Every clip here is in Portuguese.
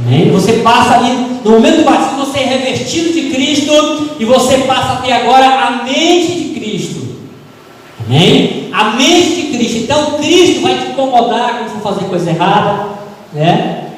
Amém? Você passa ali, no momento do batismo, você é revestido de Cristo e você passa a ter agora a mente de Cristo. Amém? A mente de Cristo. Então Cristo vai te incomodar quando for fazer coisa errada, né?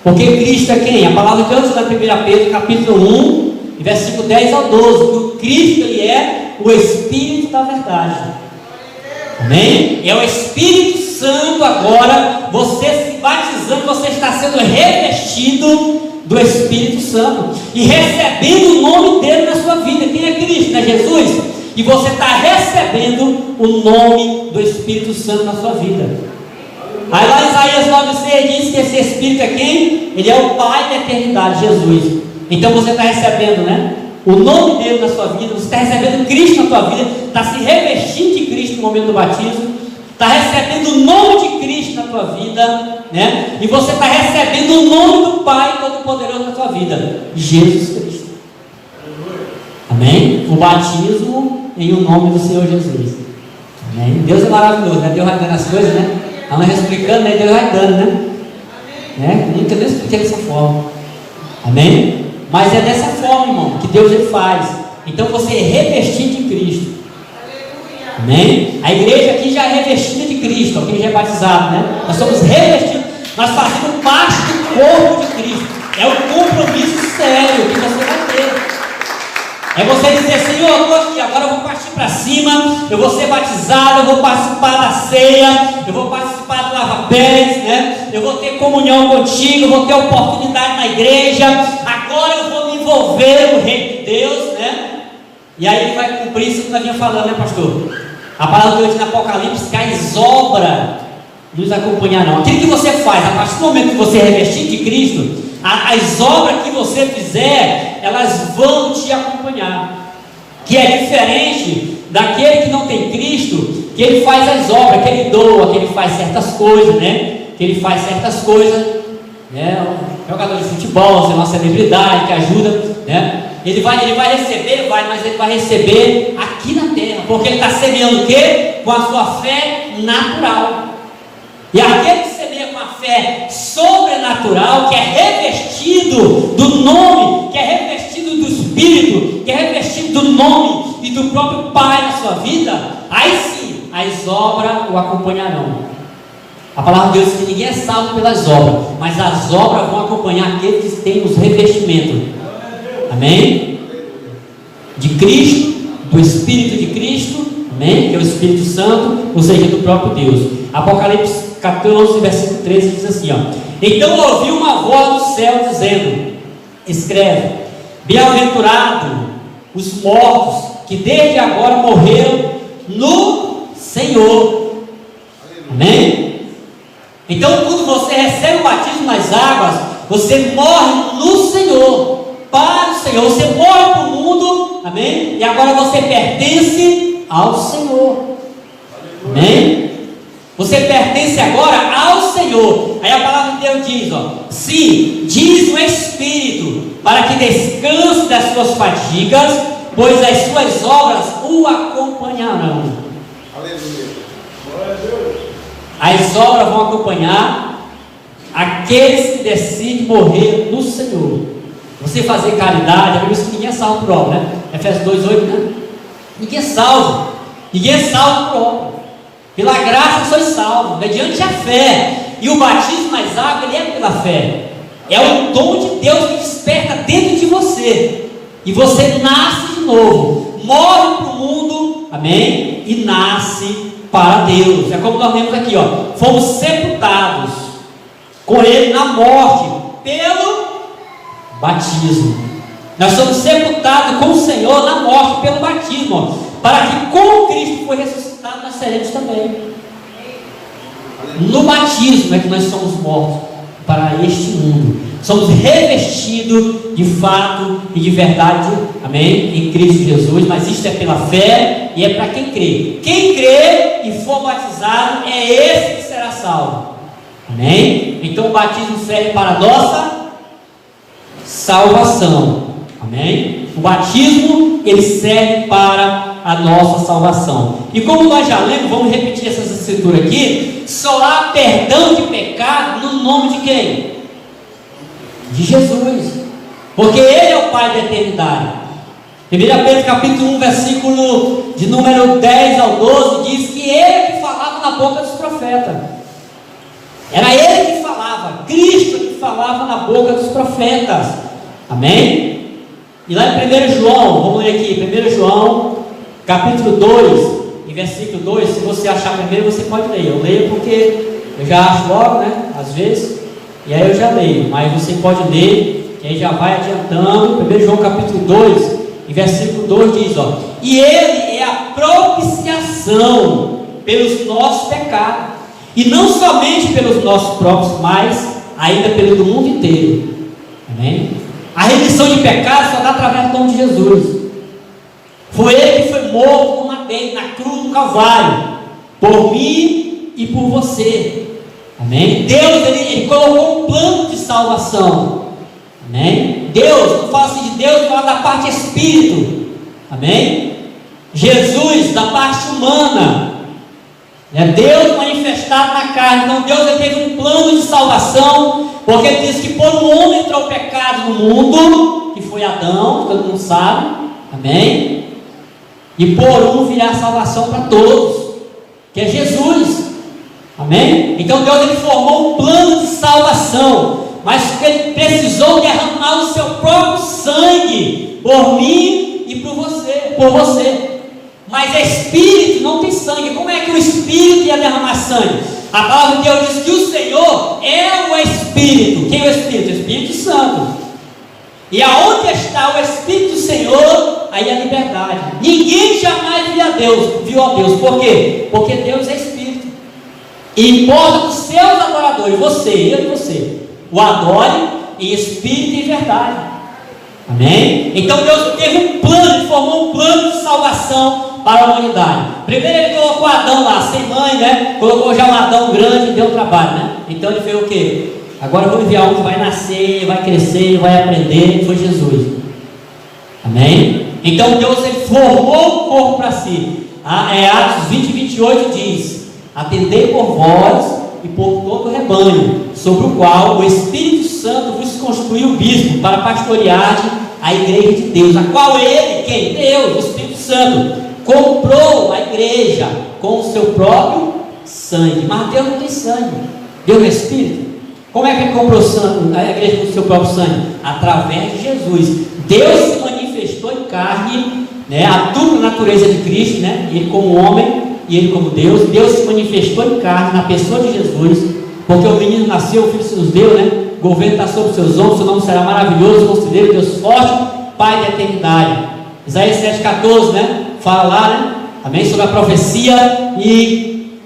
Porque Cristo é quem? A palavra de Deus na 1 Pedro capítulo 1, versículo 10 ao 12, que o Cristo ele é o Espírito da verdade. Amém? É o Espírito Santo agora, você se batizando, você está sendo revestido do Espírito Santo e recebendo o nome dele na sua vida. Quem é Cristo? Não é Jesus? E você está recebendo o nome do Espírito Santo na sua vida. Aí lá em Isaías 9,6 diz que esse Espírito é quem? Ele é o Pai da eternidade, Jesus. Então você está recebendo, né, o nome dele na sua vida, você está recebendo Cristo na sua vida, está se revestindo de Cristo no momento do batismo, está recebendo o nome de Cristo na tua vida, né? E você está recebendo o nome do Pai Todo-Poderoso na tua vida, Jesus Cristo. Amém? O batismo em o nome do Senhor Jesus. Amém? Deus é maravilhoso, né? Deus vai dando as coisas, né? Ela vai explicando, né? Deus vai dando, né? Nunca nem expliquei dessa forma. Amém? Mas é dessa forma, irmão, que Deus ele faz. Então você é revestido de Cristo. Amém? A igreja aqui já é revestida de Cristo, quem já é batizado, né? Nós somos revestidos, nós fazemos parte do corpo de Cristo. É um compromisso sério que você vai ter. É você dizer, Senhor, eu estou aqui, agora eu vou partir para cima, eu vou ser batizado, eu vou participar da ceia, eu vou participar do lava-pés, né? Eu vou ter comunhão contigo, eu vou ter oportunidade na igreja, agora eu vou me envolver no reino de Deus, né? E aí ele vai cumprir isso que nós vinha falando, né, pastor? A palavra de Deus diz no Apocalipse que as obras nos acompanharão. Aquilo que você faz, a partir do momento que você é revestido de Cristo, as obras que você fizer, elas vão te acompanhar. Que é diferente daquele que não tem Cristo, que ele faz as obras, que ele doa, que ele faz certas coisas, né? Que ele faz certas coisas, né? Um jogador de futebol, uma celebridade que ajuda, né? Ele vai receber, mas ele vai receber aqui na terra, porque ele está semeando o quê? Com a sua fé natural. E aquele que semeia com a fé sobrenatural, que é revestido do nome, que é revestido do Espírito, que é revestido do nome e do próprio Pai na sua vida, aí sim, as obras o acompanharão. A palavra de Deus diz que ninguém é salvo pelas obras, mas as obras vão acompanhar aqueles que têm os revestimentos. Amém? De Cristo, do Espírito de Cristo, amém? Que é o Espírito Santo, ou seja, do próprio Deus. Apocalipse 14, versículo 13 diz assim, ó: então ouvi uma voz do céu dizendo, escreve, bem-aventurado os mortos que desde agora morreram no Senhor. Amém? Então quando você recebe o batismo nas águas, você morre no Senhor, para o Senhor, você morre para o mundo, amém? E agora você pertence ao Senhor. Amém? Você pertence agora ao Senhor. Aí a palavra de Deus diz, ó: sim, diz o Espírito, para que descanse das suas fadigas, pois as suas obras o acompanharão. Aleluia. As obras vão acompanhar aqueles que decidem morrer no Senhor. Você fazer caridade, a Bíblia diz que ninguém é salvo por obra, né? Efésios 2,8, né? Ninguém é salvo. Ninguém é salvo por obra. Pela graça sois salvos, mediante a fé. E o batismo nas águas, ele é pela fé. É o dom de Deus que desperta dentro de você. E você nasce de novo. Morre para o mundo, amém? E nasce para Deus. É como nós vemos aqui, ó: fomos sepultados com Ele na morte, pelo batismo. Nós somos sepultados com o Senhor na morte, pelo batismo, ó, para que como Cristo foi ressuscitado, nós seremos também. No batismo é que nós somos mortos para este mundo. Somos revestidos de fato e de verdade, amém? Em Cristo Jesus. Mas isto é pela fé e é para quem crê. Quem crê e for batizado é esse que será salvo, amém? Então o batismo serve para a nossa salvação, amém? O batismo, ele serve para a nossa salvação. E como nós já lemos, vamos repetir essas escrituras aqui: só há perdão de pecado no nome de quem? De Jesus. Porque Ele é o Pai da eternidade. 1 Pedro capítulo 1, versículo de número 10 ao 12, diz que Ele é que falava na boca dos profetas. Era Ele que falava, Cristo que falava na boca dos profetas. Amém? E lá em 1 João, vamos ler aqui, 1 João, capítulo 2, em versículo 2, se você achar primeiro, você pode ler. Eu leio porque eu já acho logo, né? Às vezes, e aí eu já leio, mas você pode ler, que aí já vai adiantando. 1 João capítulo 2, em versículo 2 diz, ó: e Ele é a propiciação pelos nossos pecados, e não somente pelos nossos próprios, mas ainda pelo do mundo inteiro. Amém? A remissão de pecados só dá através do nome de Jesus. Foi Ele que foi morto no madeiro, na cruz do Calvário, por mim e por você. Amém? Deus, ele colocou um plano de salvação. Amém? Deus, não fala assim de Deus, fala da parte espírito. Amém? Jesus, da parte humana. É Deus manifestado na carne. Então Deus, ele teve um plano de salvação, porque ele diz que por um homem entrou o pecado no mundo, que foi Adão, todo mundo sabe. Amém? E por um virá a salvação para todos, que é Jesus. Amém? Então Deus, ele formou um plano de salvação, mas ele precisou derramar o seu próprio sangue por mim e por você. Mas Espírito não tem sangue. Como é que o Espírito ia derramar sangue? A palavra de Deus diz que o Senhor é o Espírito. Quem é o Espírito? O Espírito Santo. E aonde está o Espírito do Senhor, aí é a liberdade. Ninguém jamais viu a Deus. Por quê? Porque Deus é Espírito. E importa que os seus adoradores, você, eu e você, o adore em espírito e em verdade. Amém? Então Deus teve um plano, ele formou um plano de salvação para a humanidade. Primeiro ele colocou Adão lá, sem mãe, né? Colocou já um Adão grande e deu trabalho, né? Então ele fez o quê? Agora eu vou enviar um que vai nascer, vai crescer, vai aprender. Foi Jesus. Amém? Então Deus, ele formou o corpo para si. Atos 20 e 28 diz: atendei por vós e por todo o rebanho, sobre o qual o Espírito Santo vos constituiu bispo, para pastorear a igreja de Deus, a qual ele, quem? Deus, o Espírito Santo, comprou a igreja com o seu próprio sangue. Mas Deus não tem sangue, Deus é Espírito. Como é que ele comprou a igreja com o seu próprio sangue? Através de Jesus. Deus se manifestou em carne, né? A dupla natureza de Cristo, né? Ele como homem e ele como Deus. Deus se manifestou em carne na pessoa de Jesus, porque o menino nasceu, o filho se nos deu, né? O governo está sobre os seus ombros, seu nome será maravilhoso, conselheiro, Deus forte, Pai da eternidade. Isaías 7,14, né? Fala lá, né? Amém? Sobre a profecia. E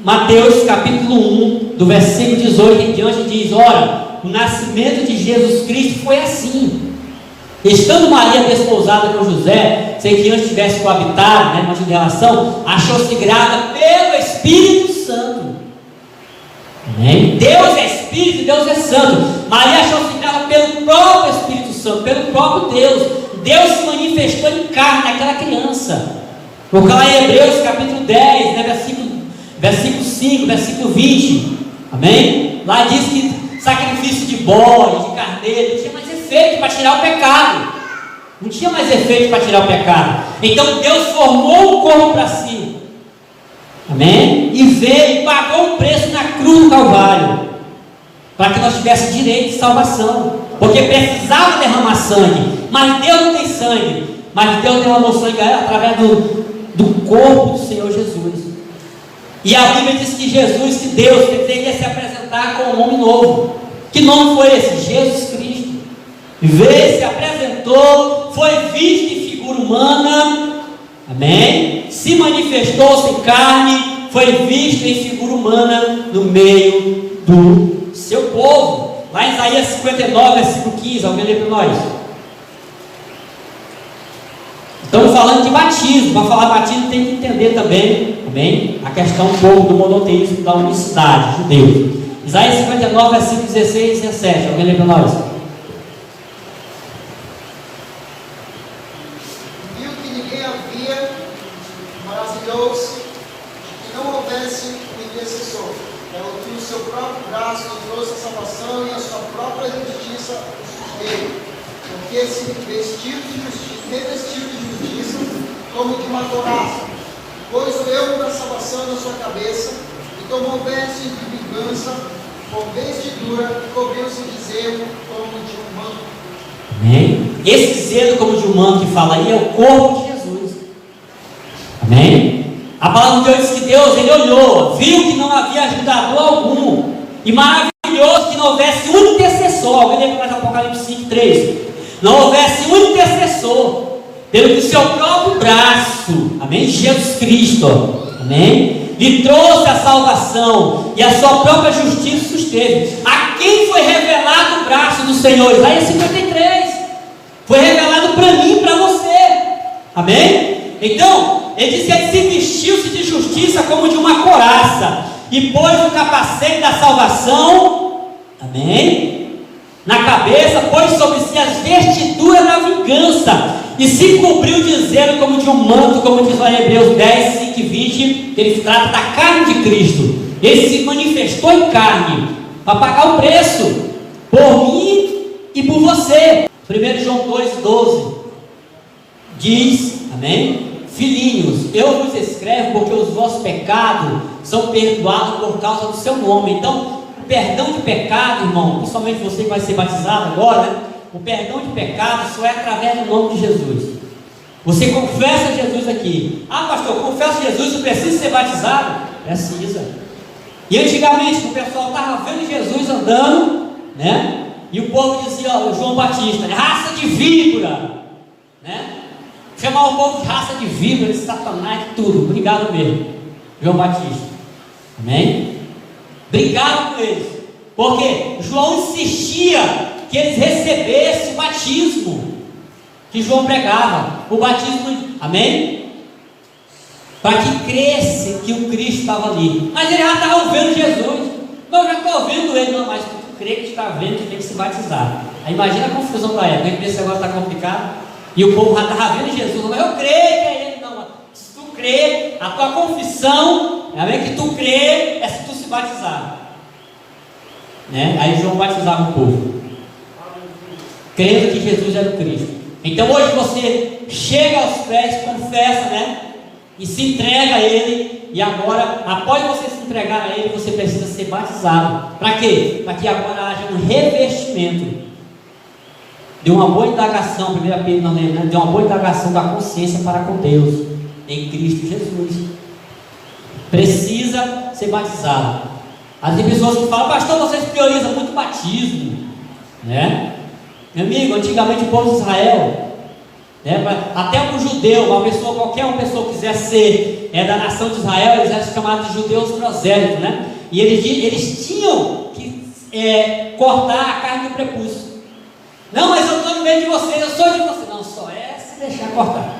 Mateus capítulo 1, do versículo 18 em diante, diz: ora, o nascimento de Jesus Cristo foi assim. Estando Maria desposada com José, sem que antes tivesse coabitado, né, de relação, achou-se grávida pelo Espírito Santo. Amém? Deus é Espírito, Deus é Santo. Maria achou-se grávida pelo próprio Espírito Santo, pelo próprio Deus. Deus se manifestou em carne naquela criança. Porque lá em Hebreus capítulo 10, né, versículo 5, versículo 20. Amém? Lá diz que sacrifício de bode, de carneiro, não tinha mais efeito para tirar o pecado. Não tinha mais efeito para tirar o pecado. Então Deus formou o corpo para si. Amém? E veio e pagou o preço na cruz do Calvário, para que nós tivéssemos direito de salvação. Porque precisava derramar sangue. Mas Deus não tem sangue. Mas Deus derramou sangue através do corpo do Senhor Jesus. E a Bíblia diz que Jesus, que Deus deveria se apresentar com um nome novo. Que nome foi esse? Jesus Cristo. Veio, se apresentou, foi visto em figura humana. Amém? Se manifestou-se em carne, foi visto em figura humana no meio do seu povo. Lá em Isaías 59, versículo 15, alguém lê para nós? Estamos falando de batismo. Para falar batismo tem que entender também, amém? A questão um pouco do monoteísmo, da unicidade de Deus. Isaías 59, versículos 16 e 17, alguém lê para nós? Viu que ninguém havia, maravilhou-se que não houvesse um intercessor para ouvir o seu seu próprio braço trouxe a salvação e a sua própria justiça dele, porque se revestiu de justiça como de uma couraça, pôs o elmo da salvação na sua cabeça e tomou vestes de vingança com vestidura e cobriu-se de zelo como de um manto. Amém? Esse zelo como de um manto que fala aí é o corpo de Jesus. Amém? A palavra de Deus diz que Deus, Ele olhou, viu que não havia ajudador algum, e maravilhoso que não houvesse um intercessor. Alguém lembra mais Apocalipse 5:3? Não houvesse um intercessor, pelo que o seu próprio braço, amém? Jesus Cristo, amém? Lhe trouxe a salvação e a sua própria justiça susteve. A quem foi revelado o braço do Senhor? Isaías 53. Foi revelado para mim e para você, amém? Então, ele diz que ele se vestiu-se de justiça como de uma couraça e pôs o capacete da salvação, amém? Na cabeça, pôs sobre si as vestiduras da vingança e se cobriu de zelo como de um manto, como diz lá em Hebreus 10, 5 e 20, que ele trata da carne de Cristo. Ele se manifestou em carne para pagar o preço por mim e por você. 1 João 2,12 diz, amém? Filhinhos, eu vos escrevo porque os vossos pecados são perdoados por causa do seu nome. Então, o perdão de pecado, irmão, principalmente você que vai ser batizado agora, né? O perdão de pecado só é através do nome de Jesus. Você confessa Jesus aqui. Ah, pastor, eu confesso Jesus, eu preciso ser batizado? Precisa. E antigamente o pessoal estava vendo Jesus andando, né? E o povo dizia, ó, o João Batista, raça de víbora, né? Chamar o povo de raça de víbora, de satanás, de tudo. Obrigado mesmo, João Batista. Amém? Obrigado por eles. Porque João insistia que eles recebessem o batismo que João pregava. O batismo, amém? Para que cresce que o Cristo estava ali. Mas ele já estava vendo Jesus. Não, eu já estou vendo ele. Não, mas tu crê que está vendo que tem que se batizar. Aí imagina a confusão da época. Esse negócio está complicado. E o povo já estava vendo Jesus, mas eu creio que é ele. Não, se tu crê, a tua confissão, é que tu crê, é se tu se batizar, né? Aí João batizava o povo, crendo que Jesus era o Cristo. Então hoje você chega aos pés, confessa, né? E se entrega a Ele. E agora, após você se entregar a Ele, você precisa ser batizado. Para quê? Para que agora haja um revestimento de uma boa indagação, 1 Pedro não lembra, de uma boa indagação da consciência para com Deus, em Cristo Jesus. Precisa ser batizado. As pessoas que falam, pastor, vocês priorizam muito o batismo, né? Meu amigo, antigamente o povo de Israel, né, até um judeu, qualquer uma pessoa que quiser ser da nação de Israel, eles eram chamados de judeus prosélitos, né? E eles tinham que cortar a carne do prepúcio. Não, mas eu estou no meio de vocês, eu sou de você. Não, só é se deixar cortar.